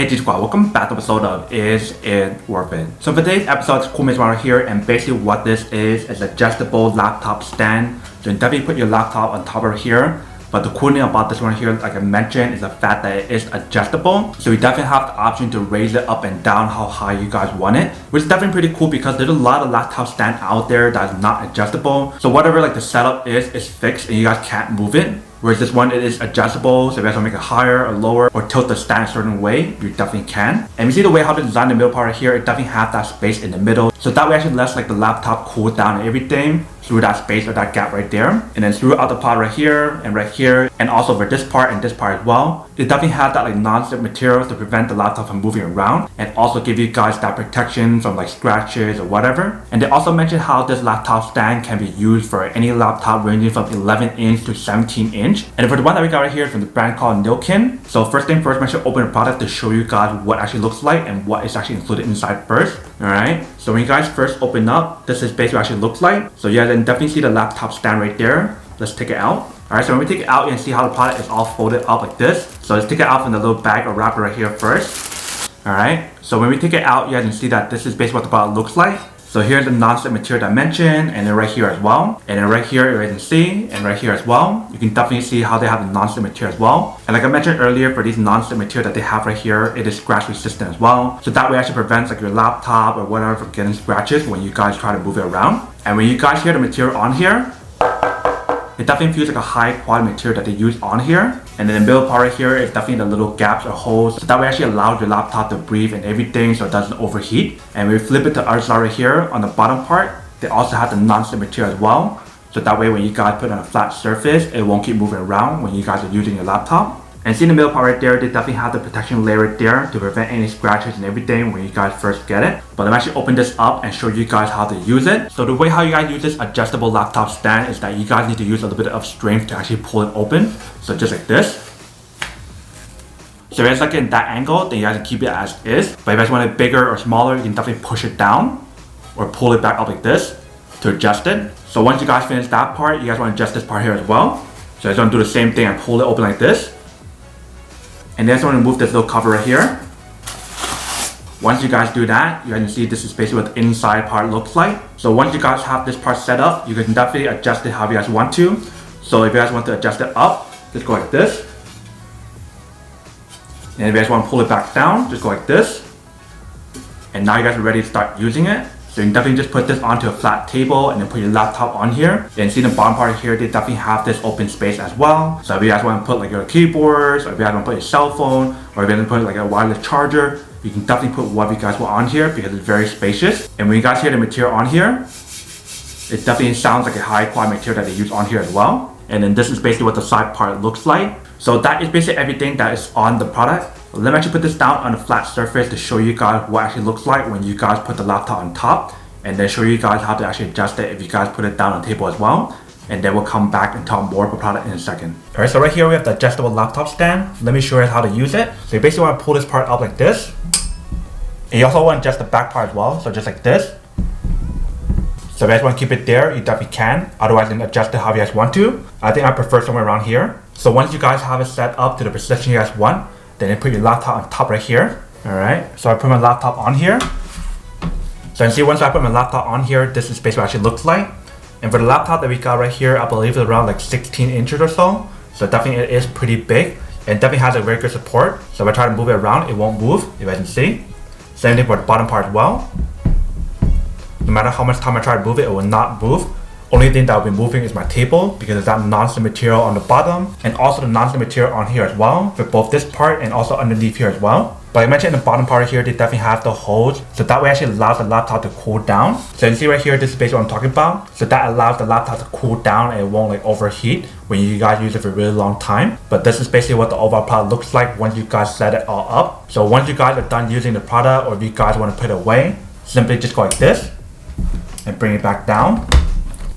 Hey G Squad, welcome back to episode of Is It Worth It? So for today's episode, it's cool right here, and basically what this is adjustable laptop stand. So you definitely put your laptop on top of here. But the cool thing about this one here, like I mentioned, is the fact that it is adjustable. So you definitely have the option to raise it up and down how high you guys want it, which is definitely pretty cool because there's a lot of laptop stand out there that's not adjustable. So whatever like the setup is fixed and you guys can't move it. Whereas this one, it is adjustable, so if you guys want to make it higher or lower or tilt the stand a certain way, you definitely can. And you see the way how they designed the middle part right here, it definitely has that space in the middle. So that way actually lets like the laptop cool down and everything through that space or that gap right there. And then throughout the part right here, and also for this part and this part as well. It definitely has that like non-slip material to prevent the laptop from moving around and also give you guys that protection from like scratches or whatever. And they also mentioned how this laptop stand can be used for any laptop ranging from 11 inch to 17 inch. And for the one that we got right here is from the brand called Nilkin. So first thing first, I'm going to open the product to show you guys what it actually looks like and what is actually included inside first. Alright, so when you guys first open up, this is basically what it actually looks like. So yeah, then definitely see the laptop stand right there. Let's take it out. Alright, so when we take it out, you can see how the product is all folded up like this. So let's take it out from the little bag or wrapper right here first. Alright, so when we take it out, you guys can see that this is basically what the product looks like. So here's the non-slip material dimension, and then right here as well. And then right here, you guys can see, and right here as well. You can definitely see how they have the non-slip material as well. And like I mentioned earlier, for these non-slip material that they have right here, it is scratch resistant as well. So that way actually prevents like your laptop or whatever from getting scratches when you guys try to move it around. And when you guys hear the material on here, it definitely feels like a high quality material that they use on here. And then the middle part right here is definitely the little gaps or holes. So that way actually allows your laptop to breathe and everything so it doesn't overheat. And when we flip it to the other side right here on the bottom part, they also have the non-slip material as well. So that way when you guys put it on a flat surface, it won't keep moving around when you guys are using your laptop. And see the middle part right there, they definitely have the protection layer right there to prevent any scratches and everything when you guys first get it. But I'm actually open this up and show you guys how to use it. So the way how you guys use this adjustable laptop stand is that you guys need to use a little bit of strength to actually pull it open. So just like this. So if it's like in that angle, then you guys can keep it as is. But if you guys want it bigger or smaller, you can definitely push it down or pull it back up like this to adjust it. So once you guys finish that part, you guys want to adjust this part here as well. So you guys want to do the same thing and pull it open like this. And then I just want to remove this little cover right here. Once you guys do that, you guys can see this is basically what the inside part looks like. So once you guys have this part set up, you can definitely adjust it how you guys want to. So if you guys want to adjust it up, just go like this. And if you guys want to pull it back down, just go like this. And now you guys are ready to start using it. So you can definitely just put this onto a flat table and then put your laptop on here. And see the bottom part here, they definitely have this open space as well. So if you guys want to put like your keyboards, or if you guys want to put your cell phone, or if you want to put like a wireless charger, you can definitely put whatever you guys want on here because it's very spacious. And when you guys hear the material on here, it definitely sounds like a high quality material that they use on here as well. And then this is basically what the side part looks like. So that is basically everything that is on the product. Let me actually put this down on a flat surface to show you guys what it actually looks like when you guys put the laptop on top, and then show you guys how to actually adjust it if you guys put it down on the table as well. And then we'll come back and talk more about the product in a second. Alright, so right here we have the adjustable laptop stand. Let me show you how to use it. So you basically want to pull this part up like this. And you also want to adjust the back part as well, so just like this. So if you guys want to keep it there, you definitely can. Otherwise, you can adjust it how you guys want to. I think I prefer somewhere around here. So once you guys have it set up to the position you guys want, then you put your laptop on top right here. Alright, so I put my laptop on here. So you can see once I put my laptop on here, this is basically what it actually looks like. And for the laptop that we got right here, I believe it's around like 16 inches or so. So definitely it is pretty big and definitely has a very good support. So if I try to move it around, it won't move, if I can see. Same thing for the bottom part as well. No matter how much time I try to move it, it will not move. Only thing that will be moving is my table because of that non-slip material on the bottom and also the non-slip material on here as well for both this part and also underneath here as well. But I mentioned in the bottom part here, they definitely have the holes, so that way actually allows the laptop to cool down. So you can see right here, this is basically what I'm talking about. So that allows the laptop to cool down and it won't like overheat when you guys use it for a really long time. But this is basically what the overall product looks like once you guys set it all up. So once you guys are done using the product, or if you guys want to put it away, simply just go like this and bring it back down.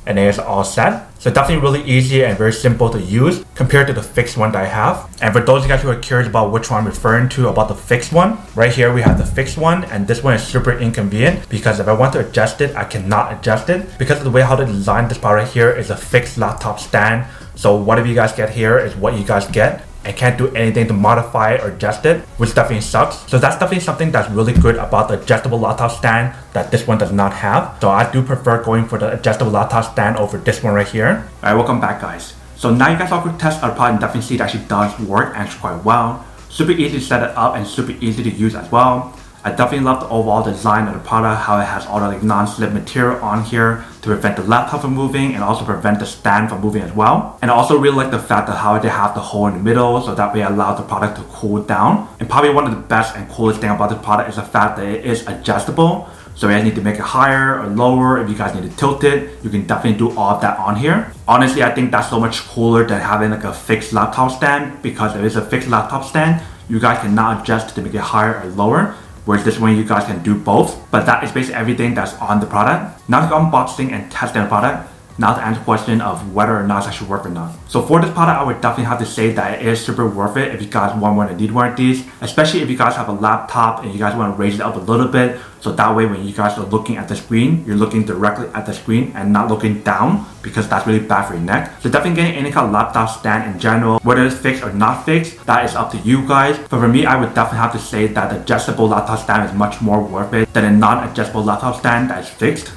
And then it's all set. So definitely really easy and very simple to use compared to the fixed one that I have. And for those of you guys who are curious about which one I'm referring to about the fixed one, right here we have the fixed one, and this one is super inconvenient because if I want to adjust it, I cannot adjust it because of the way how they designed this part right here is a fixed laptop stand. So whatever you guys get here is what you guys get. and can't do anything to modify it or adjust it, which definitely sucks. So that's definitely something that's really good about the adjustable laptop stand that this one does not have. So I do prefer going for the adjustable laptop stand over this one right here. Alright, welcome back guys. So now you guys saw a quick test of the product and definitely see it actually does work actually quite well. Super easy to set it up and super easy to use as well. I definitely love the overall design of the product, how it has all the like non-slip material on here to prevent the laptop from moving and also prevent the stand from moving as well. And I also really like the fact that how they have the hole in the middle, so that way it allows the product to cool down. And probably one of the best and coolest thing about this product is the fact that it is adjustable. So if you guys need to make it higher or lower, if you guys need to tilt it, you can definitely do all of that on here. Honestly, I think that's so much cooler than having like a fixed laptop stand, because if it's a fixed laptop stand, you guys can now adjust to make it higher or lower. Whereas this one you guys can do both. But that is basically everything that's on the product. Now to unboxing and testing the product. Now to answer the question of whether or not it's actually worth it or not. So for this product, I would definitely have to say that it is super worth it if you guys want one and need one of these. Especially if you guys have a laptop and you guys want to raise it up a little bit. So that way when you guys are looking at the screen, you're looking directly at the screen and not looking down, because that's really bad for your neck. So definitely getting any kind of laptop stand in general, whether it's fixed or not fixed, that is up to you guys. But for me, I would definitely have to say that the adjustable laptop stand is much more worth it than a non-adjustable laptop stand that is fixed.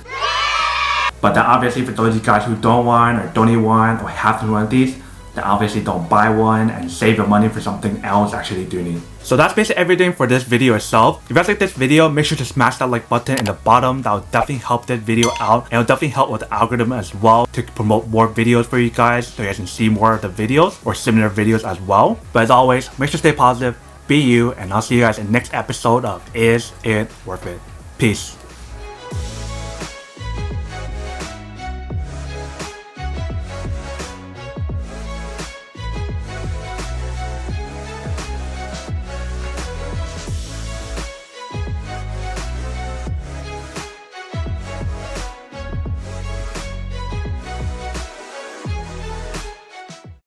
But then obviously for those of you guys who don't want or don't need one or have to one of these, then obviously don't buy one and save your money for something else actually do need. So that's basically everything for this video itself. If you guys like this video, make sure to smash that like button in the bottom. That will definitely help this video out, and it will definitely help with the algorithm as well to promote more videos for you guys, so you guys can see more of the videos or similar videos as well. But as always, make sure to stay positive, be you, and I'll see you guys in the next episode of Is It Worth It? Peace.